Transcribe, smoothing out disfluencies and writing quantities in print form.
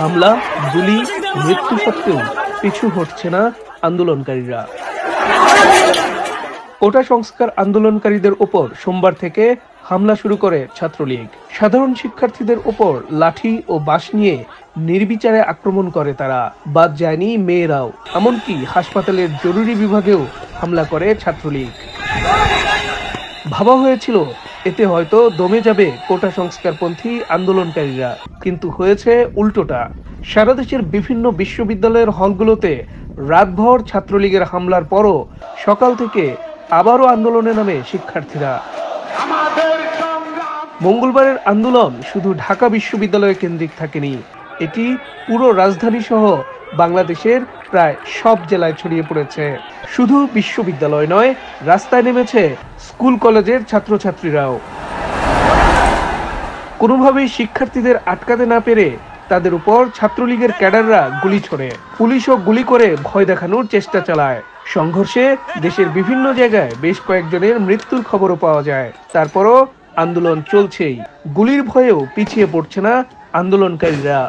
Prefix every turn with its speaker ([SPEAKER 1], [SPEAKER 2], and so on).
[SPEAKER 1] হামলা, গুলি, মৃত্যু সত্ত্বেও পিছু হটছে না আন্দোলনকারীরা। কোটা সংস্কার আন্দোলনকারীদের ওপর সোমবার থেকে হামলা শুরু করে ছাত্রলীগ। সাধারণ শিক্ষার্থীদের ওপর লাঠি ও বাঁশ নিয়ে নির্বিচারে আক্রমণ করে তারা। বাদ যায়নি মেয়েরাও, এমনকি হাসপাতালের জরুরি বিভাগেও হামলা করে ছাত্রলীগ। ভাবা হয়েছিল এতে হয়তো দমে যাবে কোটা সংস্কারপন্থী আন্দোলনকারীরা, কিন্তু হয়েছে উল্টোটা। সারা দেশের বিভিন্ন বিশ্ববিদ্যালয়ের হলগুলোতে রাতভর ছাত্রলীগের হামলার পরও সকাল থেকে আবারও আন্দোলনে নামে শিক্ষার্থীরা। মঙ্গলবারের আন্দোলন শুধু ঢাকা বিশ্ববিদ্যালয় কেন্দ্রিক থাকেনি, এটি পুরো রাজধানী সহ বাংলাদেশের প্রায় সব জেলায় ছড়িয়ে পড়েছে। শুধু বিশ্ববিদ্যালয় নয়, রাস্তায় নেমেছে স্কুল কলেজের ছাত্রছাত্রীরাও। কোনোভাবেই শিক্ষার্থীদের আটকাতে না পেরে তাদের উপর ছাত্রলীগের ক্যাডাররা গুলি ছোড়ে। পুলিশও গুলি করে ভয় দেখানোর চেষ্টা চালায়। সংঘর্ষে দেশের বিভিন্ন জায়গায় বেশ কয়েকজনের মৃত্যুর খবরও পাওয়া যায়। তারপরও আন্দোলন চলছেই। গুলির ভয়েও পিছিয়ে পড়ছে না আন্দোলনকারীরা।